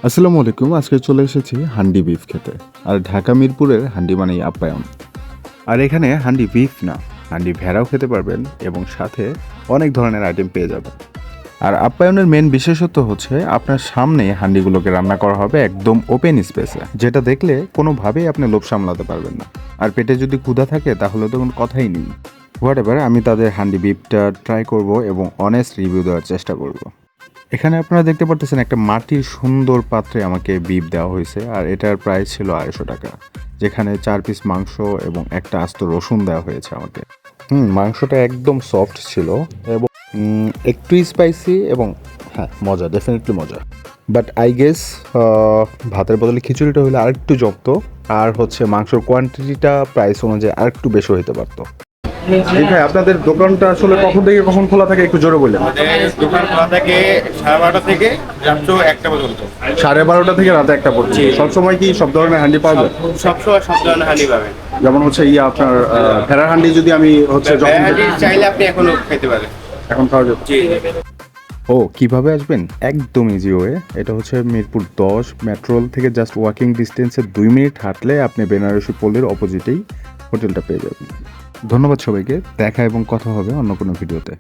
আসসালামু আলাইকুম। আজকে চলে এসেছি হান্ডি বিফ খেতে। আর ঢাকা মিরপুরের হান্ডি মানেই আপ্যায়ন। আর এখানে হান্ডি বিফ না, হান্ডি ভেড়াও খেতে পারবেন এবং সাথে অনেক ধরনের আইটেম পেয়ে যাবেন। আর আপ্যায়নের মেন বিশেষত্ব হচ্ছে আপনার সামনে হান্ডিগুলোকে রান্না করা হবে একদম ওপেন স্পেসে, যেটা দেখলে কোনোভাবেই আপনি লোভ সামলাতে পারবেন না। আর পেটে যদি ক্ষুধা থাকে তাহলে তো কোনো কথাই নেই। হোয়াট এভার, আমি তাদের হান্ডি বিফটা ট্রাই করব এবং অনেস্ট রিভিউ দেওয়ার চেষ্টা করব। এখানে আপনারা দেখতে পারতেছেন একটা মাটির সুন্দর পাত্রে আমাকে বিফ দেওয়া হয়েছে, আর এটার প্রাইস ছিল 250 টাকা, যেখানে 4 পিস মাংস এবং একটা আস্ত রসুন দেওয়া হয়েছে আমাকে। মাংসটা একদম সফট ছিল এবং একটু স্পাইসি এবং হ্যাঁ মজা, ডেফিনেটলি মজা। বাট আই গেস ভাতের বদলে খিচুড়িটা হলে আরেকটু জমতো, আর হচ্ছে মাংসর কোয়ান্টিটিটা প্রাইস অনুযায়ী আরেকটু বেশি হইতে পারতো। জি ভাই, আপনাদের দোকানটা আসলে কখন থেকে কখন খোলা থাকে একটু জোরে বললেন। আমাদের দোকান খোলা থাকে 12:30 থেকে রাত 1টা পর্যন্ত। 12:30 থেকে রাতে 1টা পর্যন্ত। সবসময় কি সব ধরনের হান্ডি পাওয়া যায়? সবসময় সব ধরনের হাঁড়ি পাবেন। যেমন হচ্ছে আপনার ভেড়ার হান্ডি যদি আমি হচ্ছে যখন হাঁড়ি চাইলে আপনি এখনো খেতে পারেন। এখন খাওয়া যাবে। জি। ও কিভাবে আসবেন? একদম ইজি ওয়ে। এটা হচ্ছে মিরপুর 10 মেট্রোল থেকে জাস্ট ওয়াকিং ডিস্টেন্সে 2 মিনিট হাঁটলে আপনি বেনারসি পল্লীর অপোজিটেই হোটেলটা পেয়ে যাবেন। ধন্যবাদ সবাইকে। দেখা এবং কথা হবে অন্য কোনো ভিডিওতে।